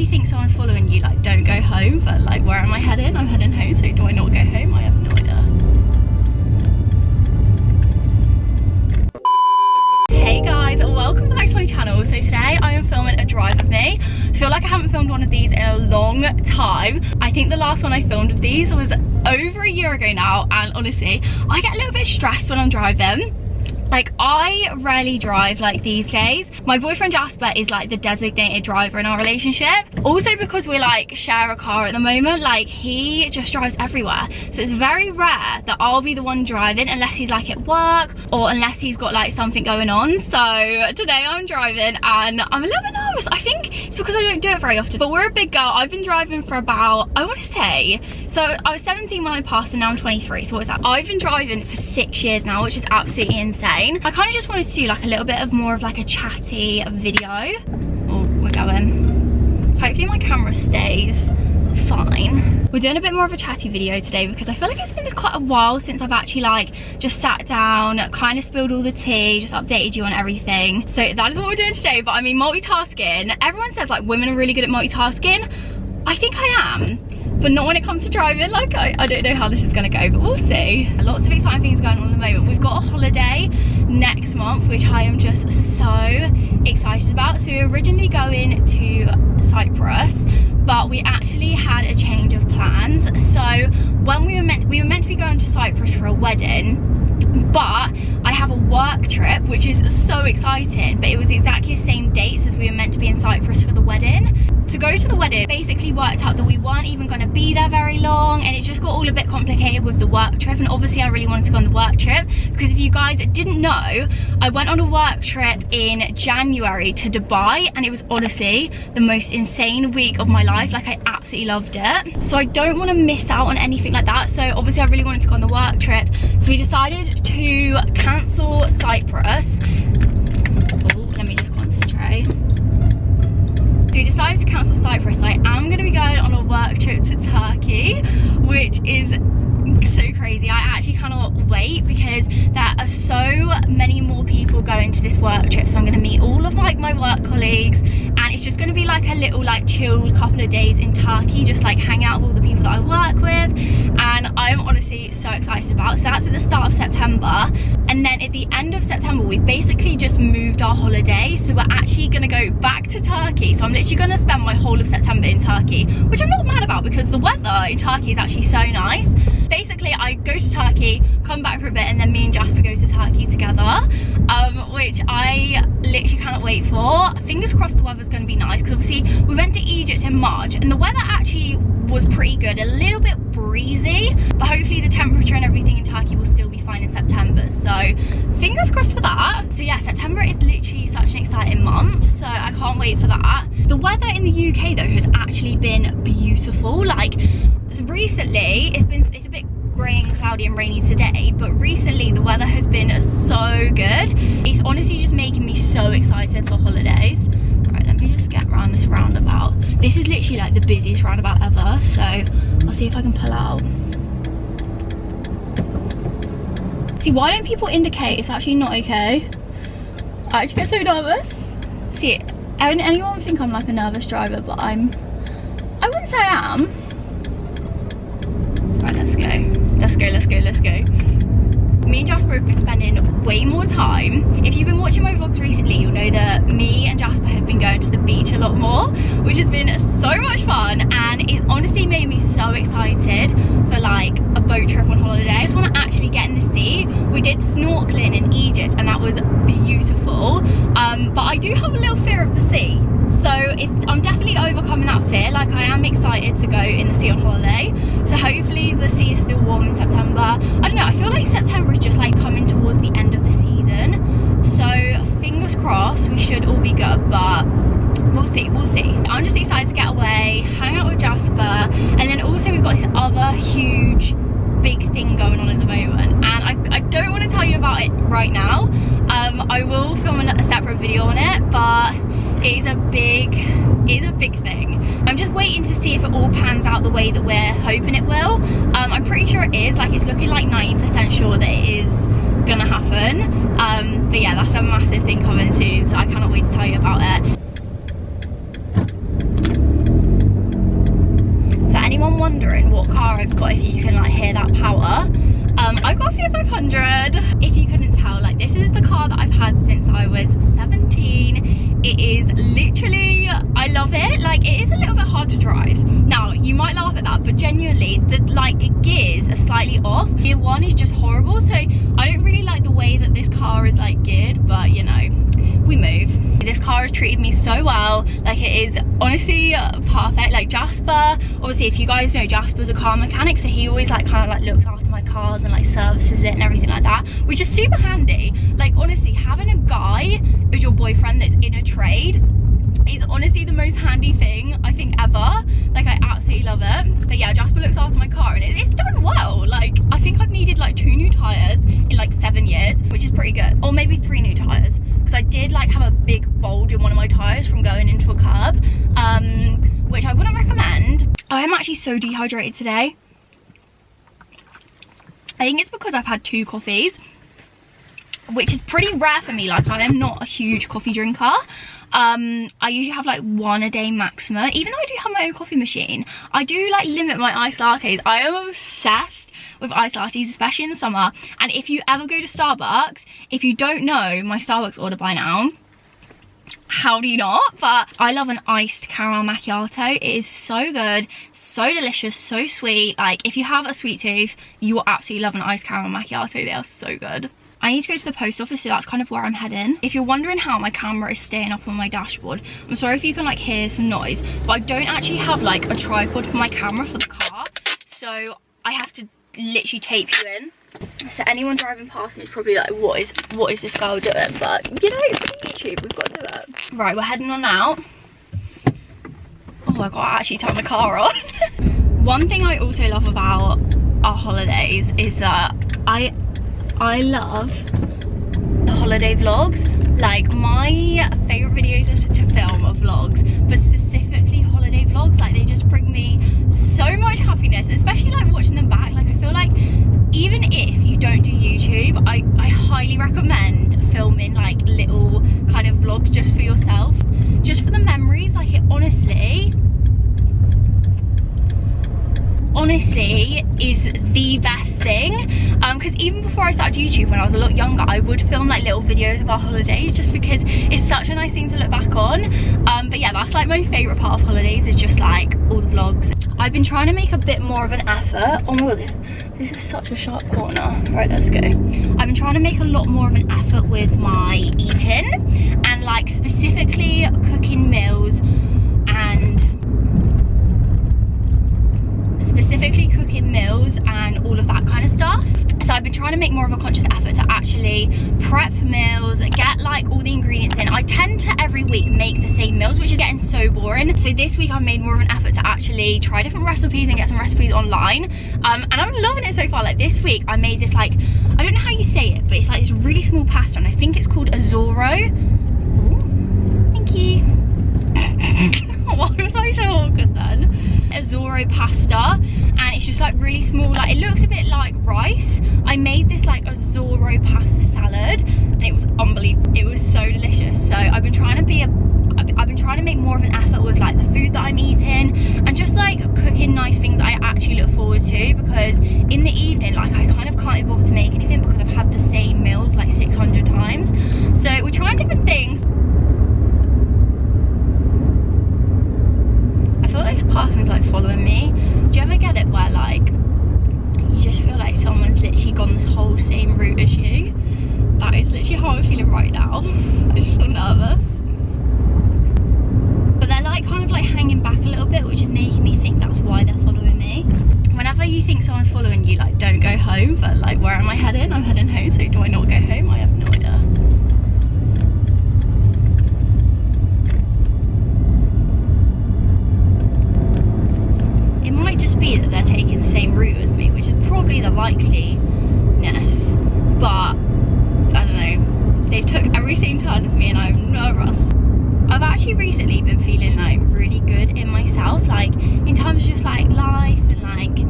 think someone's following you, like, don't go home, but like, where am I heading? I'm heading home, so do I not go home? I have no idea. Hey guys, welcome back to my channel. So today I am filming a drive with me. I feel like I haven't filmed one of these in a long time. I think the last one I filmed of these was over a year ago now, and honestly, I get a little bit stressed when I'm driving. Like, I rarely drive like these days. My boyfriend Jasper is like the designated driver in our relationship. Also because we like share a car at the moment, like he just drives everywhere. So it's very rare that I'll be the one driving unless he's like at work or unless he's got like something going on. So today I'm driving and I'm a little bit nervous. I think it's because I don't do it very often. But we're a big girl. I've been driving for about, I want to say, so I was 17 when I passed and now I'm 23. So what is that? I've been driving for 6 years now, which is absolutely insane. I kind of just wanted to do like a little bit of more of like a chatty video. Oh, we're going. Hopefully my camera stays fine. We're doing a bit more of a chatty video today because I feel like it's been quite a while since I've actually like just sat down, kind of spilled all the tea, just updated you on everything. So that is what we're doing today. But I mean, multitasking, everyone says like women are really good at multitasking. I think I am, but not when it comes to driving. Like I don't know how this is gonna go, but we'll see. Lots of exciting things going on at the moment. We've got a holiday next month, which I am just so excited about. So we're originally going to Cyprus, but we actually had a change of plans. So when we were meant to be going to Cyprus for a wedding, but I have a work trip, which is so exciting, but it was exactly the same dates as we were meant to be in Cyprus for the wedding. To go to the wedding basically worked out that we weren't even going to be there very long, and it just got all a bit complicated with the work trip. And obviously I really wanted to go on the work trip because if you guys didn't know, I went on a work trip in January to Dubai, and it was honestly the most insane week of my life. Like, I absolutely loved it, so I don't want to miss out on anything like that. So obviously I really wanted to go on the work trip, so we decided to cancel Cyprus. Oh, let me just concentrate. So we decided to cancel Cyprus. So I am going to be going on a work trip to Turkey, which is so crazy. I actually cannot wait because there are so many more people going to this work trip. So I'm going to meet all of like my work colleagues, and it's just going to be like a little like chilled couple of days in Turkey, just like hang out with all the people that I work with, and I'm honestly so excited about. So that's at the start of September, and then at the end of September we've basically just moved our holiday, so we're actually going to go back to Turkey. So I'm literally going to spend my whole of September in Turkey, which I'm not mad about because the weather in Turkey is actually so nice. Basically I go to Turkey, come back for a bit, and then me and Jasper go to Turkey together, which I literally cannot wait for. Fingers crossed the weather's going to be nice, because obviously we went to Egypt in March and the weather actually was pretty good, a little bit breezy, but hopefully the temperature and everything in Turkey will still be fine in September, so fingers crossed for that. So yeah, September is literally such an exciting month, so I can't wait for that. The weather in the UK though has actually been beautiful. Like recently it's a bit grey and cloudy and rainy today, but recently the weather has been so good. It's honestly just making me so excited for holidays. Right, let me just get around this roundabout. This is literally like the busiest roundabout ever, so I'll see if I can pull out. See, why don't people indicate? It's actually not okay. I actually get so nervous. See, anyone think I'm like a nervous driver, but I wouldn't say I am. Right, let's go. Let's go. Me and Jasper have been spending way more time. If you've been watching my vlogs recently, you'll know that me and Jasper have been going to the beach a lot more, which has been so much fun, and it honestly made me so excited for like a boat trip on holiday. I just want to actually get in the sea. We did snorkeling in Egypt and that was beautiful, but I do have a little fear of the sea. So I'm definitely overcoming that fear. Like, I am excited to go in the sea on holiday. So hopefully the sea is still warm in September. I don't know, I feel like September is just like coming towards the end of the season. So fingers crossed we should all be good, but we'll see. I'm just excited to get away, hang out with Jasper, and then also we've got this other huge big thing going on at the moment, and I don't want to tell you about it right now. I will film a separate video on it, but it is a big thing. I'm just waiting to see if it all pans out the way that we're hoping it will. I'm pretty sure it is. Like, it's looking like 90% sure that it is gonna happen. But yeah, that's a massive thing coming soon, so I cannot wait to tell you about it. wondering what car I've got, if you can like hear that power, I've got a Fiat 500. If you couldn't tell, like this is the car that I've had since I was 17. It is literally, I love it. Like it is a little bit hard to drive. Now you might laugh at that, but genuinely the like gears are slightly off. Gear 1 is just horrible, so I don't really like the way that this car is like geared, but you know, we move. This car has treated me so well. Like it is honestly perfect. Like Jasper, obviously if you guys know, Jasper's a car mechanic, so he always like kind of like looks after my cars and like services it and everything like that, which is super handy. Like honestly, having a guy as your boyfriend that's in a trade is honestly the most handy thing I think ever. Like I absolutely love it. But yeah, Jasper looks after my car and it's done well. Like I think I've needed like 2 new tires in like 7 years, which is pretty good, or maybe 3 new tires, because I did like have a big bulge in one of my tires from going into a curb, which I wouldn't recommend. I'm actually so dehydrated today. I think it's because I've had 2 coffees, which is pretty rare for me. Like I am not a huge coffee drinker. I usually have like 1 a day maximum. Even though I do have my own coffee machine, I do like limit my iced lattes. I am obsessed with iced lattes, especially in the summer. And if you ever go to Starbucks, if you don't know my Starbucks order by now, how do you not? But I love an iced caramel macchiato. It is so good, so delicious, so sweet. Like if you have a sweet tooth, you will absolutely love an iced caramel macchiato. They are so good. I need to go to the post office, so that's kind of where I'm heading. If you're wondering how my camera is staying up on my dashboard, I'm sorry if you can like hear some noise, but I don't actually have like a tripod for my camera for the car, so I have to literally tape you in. So anyone driving past me is probably like, what is this girl doing? But you know, it's on YouTube, we've got to do it. Right, we're heading on out. Oh, I gotta actually turn the car on. One thing I also love about our holidays is that I love the holiday vlogs. Like my favorite videos are to film are vlogs, but specifically holiday vlogs. Like they just bring me so much happiness, especially like watching them back. Like I feel like even if you don't do YouTube, I highly recommend filming like little kind of vlogs just for yourself, just for the memories. Like it honestly is the best thing, because even before I started YouTube, when I was a lot younger, I would film like little videos of our holidays just because it's such a nice thing to look back on. But yeah, that's like my favorite part of holidays, is just like all the vlogs. I've been trying to make a bit more of an effort. Oh my god, this is such a sharp corner. Right, let's go. I've been trying to make a lot more of an effort with my eating, and like specifically cooking meals, and all of that kind of stuff. So I've been trying to make more of a conscious effort to actually prep meals, get like all the ingredients in. I tend to every week make the same meals, which is getting so boring. So this week I made more of an effort to actually try different recipes and get some recipes online, and I'm loving it so far. Like this week I made this, like, I don't know how you say it, but it's like this really small pasta, and I think it's called Azzurro. Ooh, thank you. Why was I so awkward then? Azzurro pasta, and it's just like really small. Like it looks a bit like rice. I made this like Azzurro pasta salad, and it was unbelievable. It was so delicious. So I've been trying to make more of an effort with like the food that I'm eating, and just like cooking nice things I actually look forward to, because in the evening, like I kind of can't be bothered to make anything because I've had the same meals like 600 times. So we're trying different things. I feel like this person's like following me. Do you ever get it where like you just feel like someone's literally gone this whole same route as you? That is literally how I'm feeling right now. I just feel nervous. But they're like kind of like hanging back a little bit, which is making me think that's why they're following me. Whenever you think someone's following you, like don't go home. But like, where am I heading? I'm heading home, so do I not go home? I have no idea. Be that they're taking the same route as me, which is probably the likeliness, but I don't know, they took every same turn as me and I'm nervous. I've actually recently been feeling like really good in myself, like in terms of just like life, and like I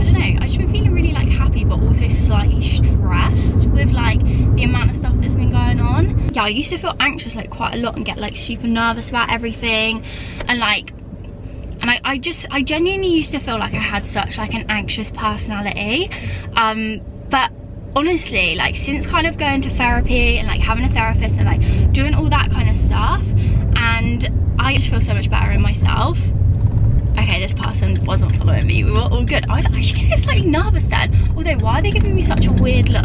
don't know, I've just been feeling really like happy, but also slightly stressed with like the amount of stuff that's been going on. Yeah, I used to feel anxious like quite a lot and get like super nervous about everything, and like And I genuinely used to feel like I had such like an anxious personality, but honestly, like since kind of going to therapy and like having a therapist and like doing all that kind of stuff, and I just feel so much better in myself. Okay, this person wasn't following me, we were all good. I was actually getting slightly nervous then, although why are they giving me such a weird look?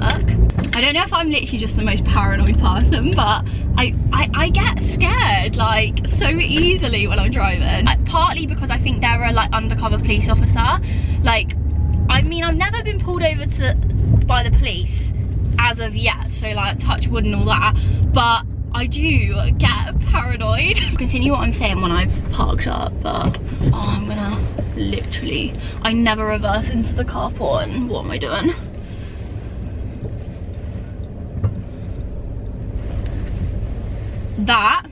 I don't know if I'm literally just the most paranoid person, but I get scared like so easily when I'm driving. Like, partly because I think they're a like undercover police officer. Like, I mean, I've never been pulled over by the police as of yet, so like touch wood and all that, but I do get paranoid. I'll continue what I'm saying when I've parked up, but oh, I'm gonna literally, I never reverse into the carport, and what am I doing? That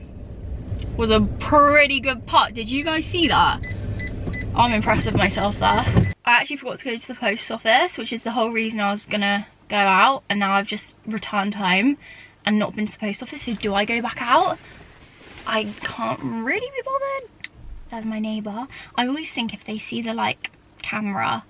was a pretty good putt. Did you guys see that? I'm impressed with myself there. I actually forgot to go to the post office, which is the whole reason I was gonna go out, and now I've just returned home and not been to the post office. So do I go back out? I can't really be bothered. There's my neighbour. I always think if they see the like camera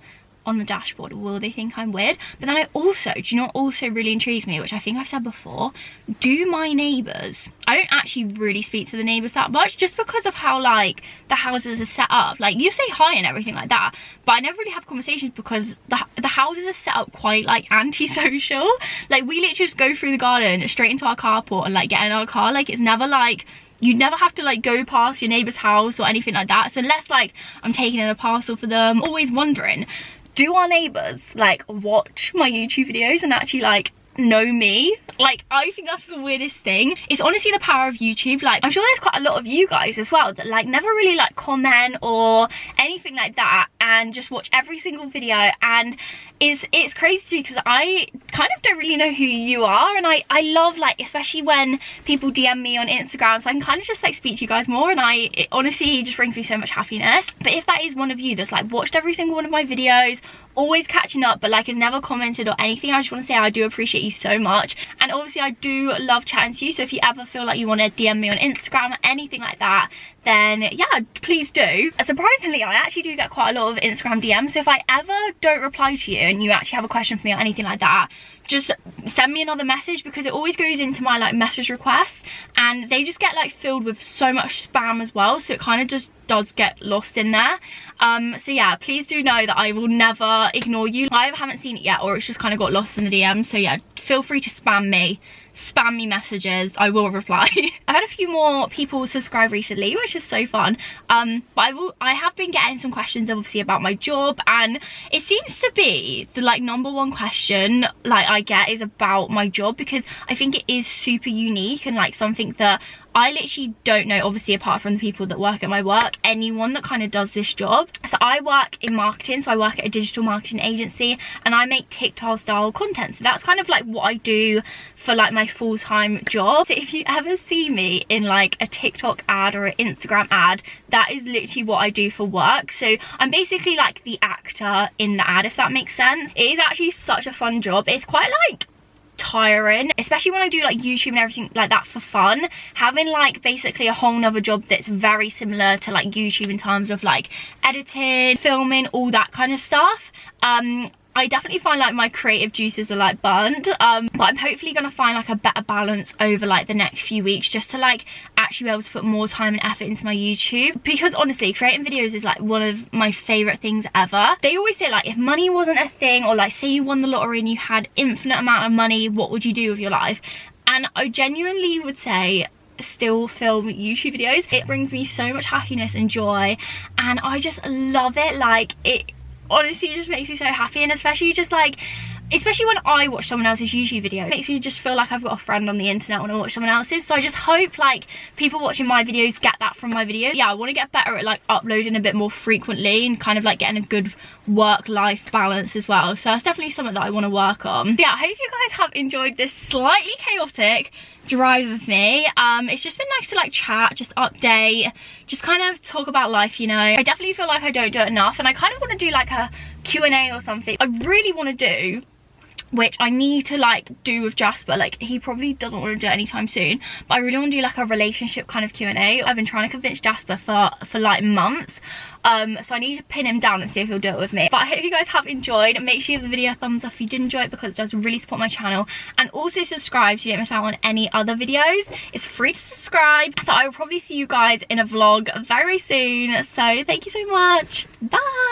on the dashboard, will they think I'm weird? But then I also, do you know what also really intrigues me, which I think I've said before, do my neighbours, I don't actually really speak to the neighbours that much, just because of how like the houses are set up. Like, you say hi and everything like that, but I never really have conversations because the houses are set up quite like antisocial. Like, we literally just go through the garden straight into our carport and like get in our car. Like, it's never like, you never have to like go past your neighbour's house or anything like that. So unless like I'm taking in a parcel for them, always wondering, do our neighbours like watch my YouTube videos and actually like know me? Like, I think that's the weirdest thing. It's honestly the power of YouTube. Like, I'm sure there's quite a lot of you guys as well that like never really like comment or anything like that and just watch every single video, and it's crazy because I kind of don't really know who you are, and I love like, especially when people DM me on Instagram, so I can kind of just like speak to you guys more, and it honestly just brings me so much happiness. But if that is one of you that's like watched every single one of my videos, always catching up, but like has never commented or anything, I just want to say I do appreciate you so much. And obviously I do love chatting to you, so if you ever feel like you want to DM me on Instagram or anything like that, then yeah, please do. Surprisingly, I actually do get quite a lot of Instagram DMs, so if I ever don't reply to you and you actually have a question for me or anything like that, just send me another message, because it always goes into my like message requests and they just get like filled with so much spam as well, so it kind of just does get lost in there. So yeah, please do know that I will never ignore you. I either haven't seen it yet or it's just kind of got lost in the DM, so yeah, feel free to spam me messages, I will reply. I've had a few more people subscribe recently, which is so fun, but I have been getting some questions obviously about my job, and it seems to be the like #1 question like I get is about my job, because I think it is super unique and like something that I literally don't know, obviously apart from the people that work at my work, anyone that kind of does this job. So I work in marketing, so I work at a digital marketing agency and I make TikTok style content. So that's kind of like what I do for like my full-time job. So if you ever see me in like a TikTok ad or an Instagram ad, that is literally what I do for work. So I'm basically like the actor in the ad, if that makes sense. It is actually such a fun job. It's quite like tiring, especially when I do like YouTube and everything like that for fun. Having like basically a whole nother job that's very similar to like YouTube in terms of like editing, filming, all that kind of stuff. I definitely find like my creative juices are like burnt, but I'm hopefully gonna find like a better balance over like the next few weeks, just to like actually be able to put more time and effort into my YouTube, because honestly creating videos is like one of my favorite things ever. They always say like, if money wasn't a thing, or like say you won the lottery and you had infinite amount of money, what would you do with your life? And I genuinely would say still film YouTube videos. It brings me so much happiness and joy, and I just love it. Like, it honestly just makes me so happy, and especially when I watch someone else's YouTube video, it makes me just feel like I've got a friend on the internet when I watch someone else's. So I just hope like people watching my videos get that from my videos. Yeah, I want to get better at like uploading a bit more frequently and kind of like getting a good work-life balance as well. So that's definitely something that I want to work on. So yeah, I hope you guys have enjoyed this slightly chaotic drive with me. It's just been nice to like chat, just update, just kind of talk about life, you know. I definitely feel like I don't do it enough, and I kind of want to do like a Q&A or something. I really want to do, which I need to like do with Jasper. Like, he probably doesn't want to do it anytime soon, but I really want to do like a relationship kind of Q&A. I've been trying to convince Jasper for like months So I need to pin him down and see if he'll do it with me. But I hope you guys have enjoyed. Make sure you give the video a thumbs up if you did enjoy it, because it does really support my channel. And also subscribe so you don't miss out on any other videos. It's free to subscribe. So I will probably see you guys in a vlog very soon. So thank you so much. Bye.